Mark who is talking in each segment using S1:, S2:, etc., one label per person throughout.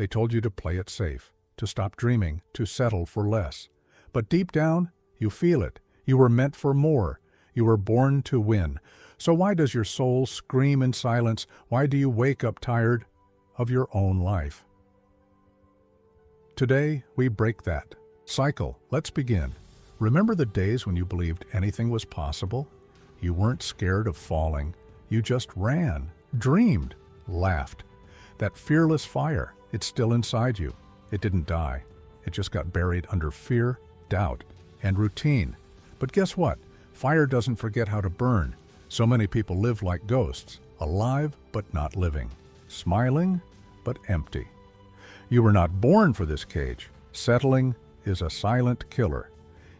S1: They told you to play it safe, to stop dreaming, to settle for less. But deep down, you feel it. You were meant for more. You were born to win. So why does your soul scream in silence? Why do you wake up tired of your own life? Today, we break that cycle. Let's begin. Remember the days when you believed anything was possible? You weren't scared of falling. You just ran, dreamed, laughed. That fearless fire, it's still inside you. It didn't die. It just got buried under fear, doubt, and routine. But guess what? Fire doesn't forget how to burn. So many people live like ghosts, alive but not living, smiling but empty. You were not born for this cage. Settling is a silent killer.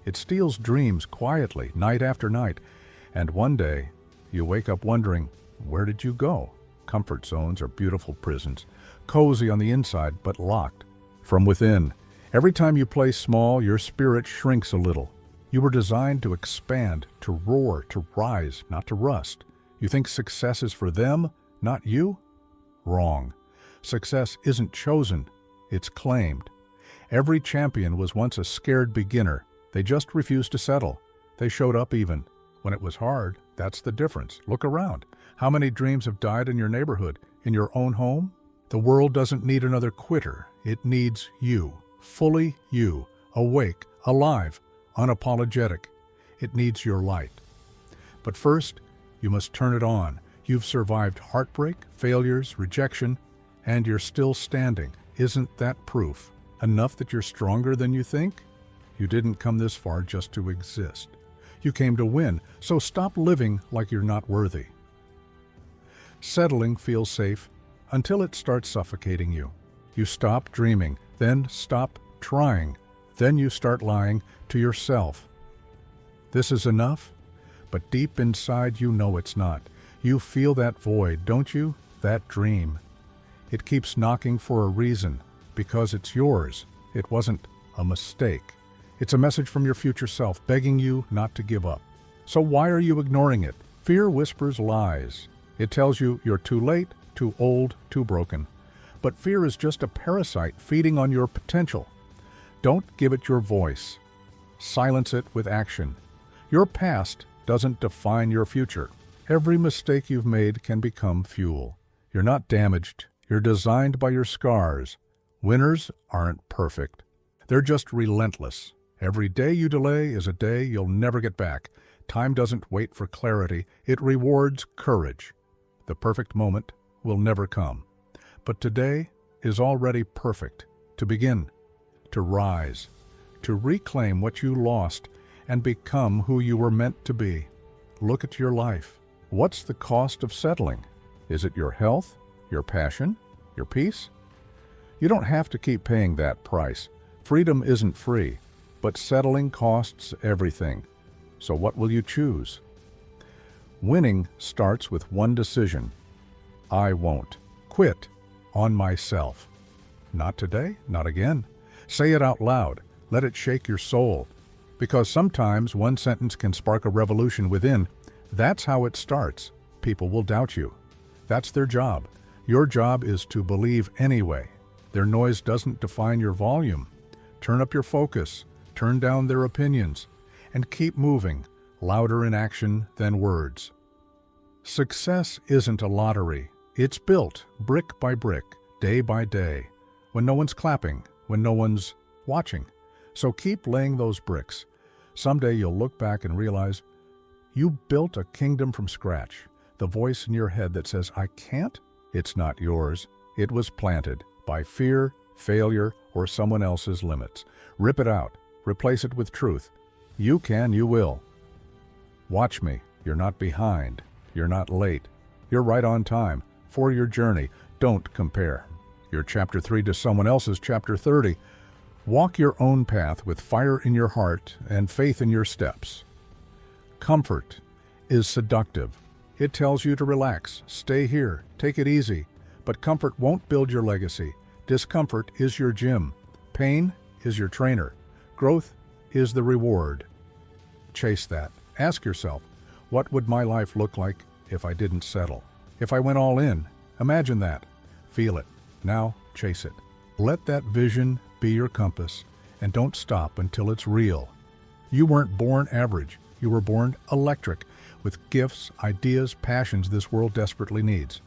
S1: It steals dreams quietly, night after night, and one day you wake up wondering, where did you go? Comfort zones are beautiful prisons, cozy on the inside but locked from within. Every time you play small, your spirit shrinks a little. You were designed to expand, to roar, to rise, not to rust. You think success is for them, not you? Wrong. Success isn't chosen, it's claimed. Every champion was once a scared beginner. They just refused to settle. They showed up even when it was hard. That's the difference. Look around. How many dreams have died in your neighborhood, in your own home? The world doesn't need another quitter. It needs you, fully you, awake, alive, unapologetic. It needs your light. But first, you must turn it on. You've survived heartbreak, failures, rejection, and you're still standing. Isn't that proof enough that you're stronger than you think? You didn't come this far just to exist. You came to win, so stop living like you're not worthy. Settling feels safe until it starts suffocating you. You stop dreaming, then stop trying. Then you start lying to yourself. This is enough, but deep inside you know it's not. You feel that void, don't you? That dream. It keeps knocking for a reason, because it's yours. It wasn't a mistake. It's a message from your future self, begging you not to give up. So why are you ignoring it? Fear whispers lies. It tells you you're too late, too old, too broken. But fear is just a parasite feeding on your potential. Don't give it your voice. Silence it with action. Your past doesn't define your future. Every mistake you've made can become fuel. You're not damaged. You're designed by your scars. Winners aren't perfect. They're just relentless. Every day you delay is a day you'll never get back. Time doesn't wait for clarity. It rewards courage. The perfect moment will never come. But today is already perfect. To begin, to rise, to reclaim what you lost and become who you were meant to be. Look at your life. What's the cost of settling? Is it your health, your passion, your peace? You don't have to keep paying that price. Freedom isn't free, but settling costs everything. So what will you choose? Winning starts with one decision. I won't quit on myself. Not today, not again. Say it out loud. Let it shake your soul. Because sometimes one sentence can spark a revolution within. That's how it starts. People will doubt you. That's their job. Your job is to believe anyway. Their noise doesn't define your volume. Turn up your focus. Turn down their opinions. And keep moving, louder in action than words. Success isn't a lottery. It's built brick by brick, day by day, when no one's clapping, when no one's watching. So keep laying those bricks. Someday you'll look back and realize you built a kingdom from scratch. The voice in your head that says, I can't, it's not yours. It was planted by fear, failure, or someone else's limits. Rip it out. Replace it with truth. You can, you will. Watch me. You're not behind. You're not late. You're right on time for your journey. Don't compare your chapter 3 to someone else's chapter 30. Walk your own path with fire in your heart and faith in your steps. Comfort is seductive. It tells you to relax, stay here, take it easy. But comfort won't build your legacy. Discomfort is your gym. Pain is your trainer. Growth is the reward. Chase that. Ask yourself, what would my life look like if I didn't settle? If I went all in? Imagine that. Feel it. Now chase it. Let that vision be your compass, and don't stop until it's real. You weren't born average. You were born electric, with gifts, ideas, passions this world desperately needs.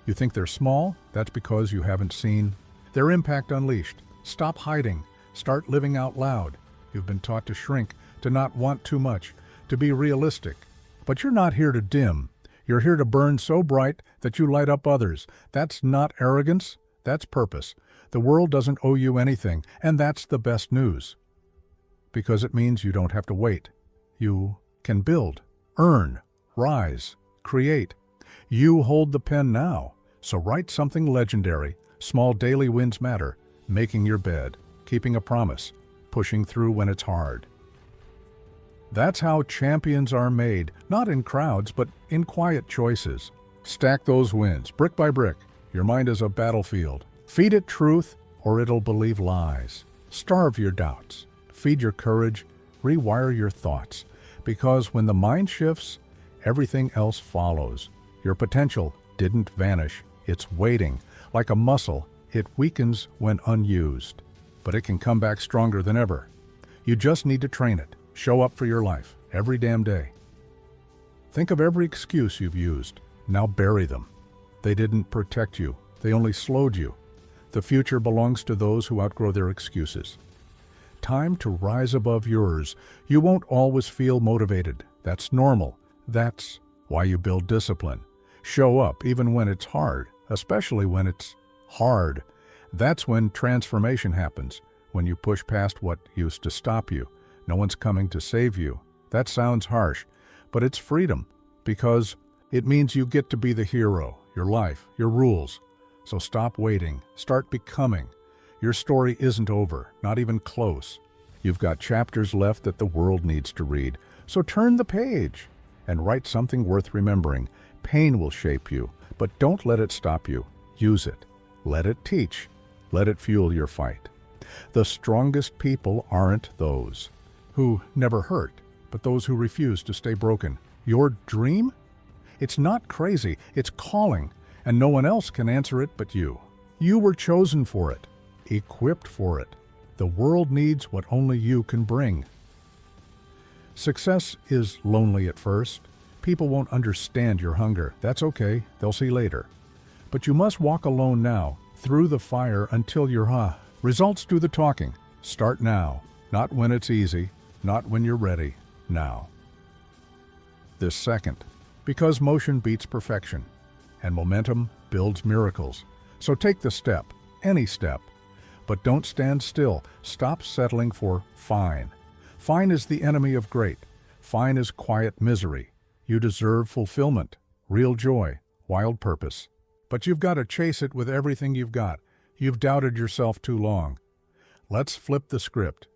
S1: You think they're small? That's because you haven't seen their impact unleashed. Stop hiding. Start living out loud. You've been taught to shrink, to not want too much, to be realistic. But you're not here to dim. You're here to burn so bright that you light up others. That's not arrogance. That's purpose. The world doesn't owe you anything, and that's the best news. Because it means you don't have to wait. You can build, earn, rise, create. You hold the pen now, so write something legendary. Small daily wins matter. Making your bed, keeping a promise, pushing through when it's hard. That's how champions are made, not in crowds, but in quiet choices. Stack those wins, brick by brick. Your mind is a battlefield. Feed it truth, or it'll believe lies. Starve your doubts. Feed your courage. Rewire your thoughts. Because when the mind shifts, everything else follows. Your potential didn't vanish. It's waiting. Like a muscle, it weakens when unused. But it can come back stronger than ever. You just need to train it. Show up for your life, every damn day. Think of every excuse you've used. Now bury them. They didn't protect you. They only slowed you. The future belongs to those who outgrow their excuses. Time to rise above yours. You won't always feel motivated. That's normal. That's why you build discipline. Show up even when it's hard, especially when it's hard. That's when transformation happens, when you push past what used to stop you. No one's coming to save you. That sounds harsh, but it's freedom, because it means you get to be the hero, your life, your rules. So stop waiting, start becoming. Your story isn't over, not even close. You've got chapters left that the world needs to read. So turn the page and write something worth remembering. Pain will shape you, but don't let it stop you. Use it. Let it teach. Let it fuel your fight. The strongest people aren't those who never hurt, but those who refuse to stay broken. Your dream? It's not crazy, it's calling, and no one else can answer it but you. You were chosen for it, equipped for it. The world needs what only you can bring. Success is lonely at first. People won't understand your hunger. That's okay, they'll see later. But you must walk alone now, through the fire until you're Results do the talking. Start now, not when it's easy, not when you're ready, now. This second, because motion beats perfection, and momentum builds miracles. So take the step, any step, but don't stand still. Stop settling for fine. Fine is the enemy of great. Fine is quiet misery. You deserve fulfillment, real joy, wild purpose. But you've got to chase it with everything you've got. You've doubted yourself too long. Let's flip the script.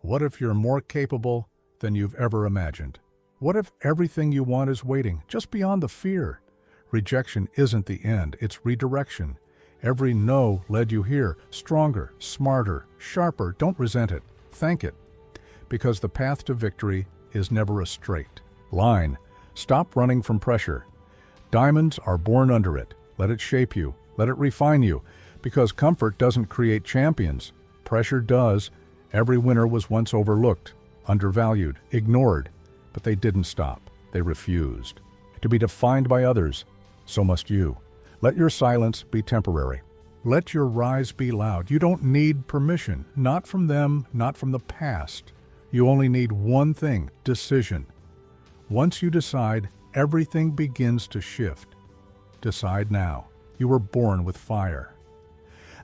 S1: What if you're more capable than you've ever imagined? What if everything you want is waiting, just beyond the fear? Rejection isn't the end, it's redirection. Every no led you here, stronger, smarter, sharper. Don't resent it, thank it. Because the path to victory is never a straight line. Stop running from pressure. Diamonds are born under it. Let it shape you, let it refine you. Because comfort doesn't create champions. Pressure does. Every winner was once overlooked, undervalued, ignored. But they didn't stop. They refused to be defined by others. So must you. Let your silence be temporary. Let your rise be loud. You don't need permission, not from them, not from the past. You only need one thing, decision. Once you decide, everything begins to shift. Decide now. You were born with fire.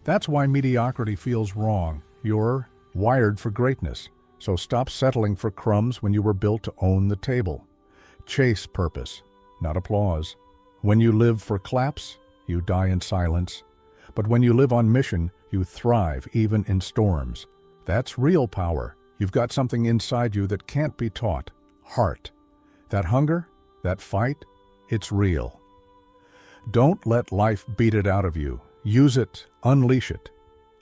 S1: That's why mediocrity feels wrong. You're wired for greatness. So stop settling for crumbs when you were built to own the table. Chase purpose, not applause. When you live for claps, you die in silence. But when you live on mission, you thrive even in storms. That's real power. You've got something inside you that can't be taught. Heart. That hunger, that fight, it's real. Don't let life beat it out of you. Use it, unleash it.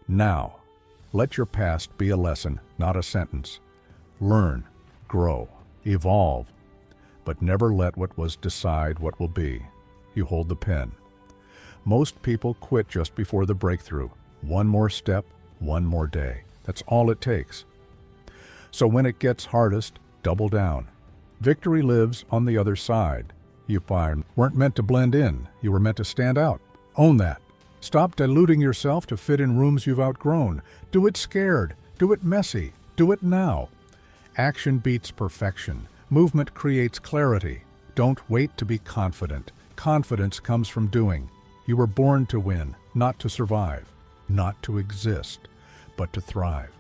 S1: Now, let your past be a lesson, not a sentence. Learn, grow, evolve, but never let what was decide what will be. You hold the pen. Most people quit just before the breakthrough. One more step, one more day. That's all it takes. So when it gets hardest, double down. Victory lives on the other side. You weren't meant to blend in. You were meant to stand out. Own that. Stop diluting yourself to fit in rooms you've outgrown. Do it scared. Do it messy. Do it now. Action beats perfection. Movement creates clarity. Don't wait to be confident. Confidence comes from doing. You were born to win, not to survive, not to exist, but to thrive.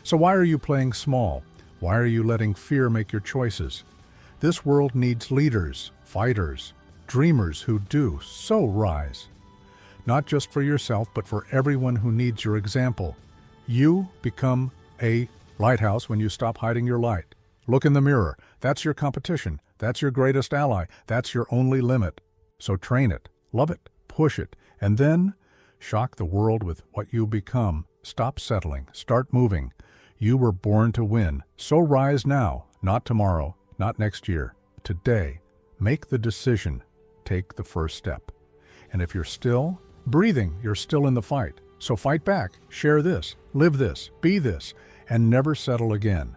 S1: So why are you playing small? Why are you letting fear make your choices? This world needs leaders, fighters, dreamers who do, so rise. Not just for yourself, but for everyone who needs your example. You become a lighthouse when you stop hiding your light. Look in the mirror. That's your competition. That's your greatest ally. That's your only limit. So train it, love it, push it, and then shock the world with what you become. Stop settling. Start moving. You were born to win. So rise now, not tomorrow, not next year. Today, make the decision. Take the first step. And if you're still breathing, you're still in the fight. So fight back. Share this. Live this. Be this. And never settle again.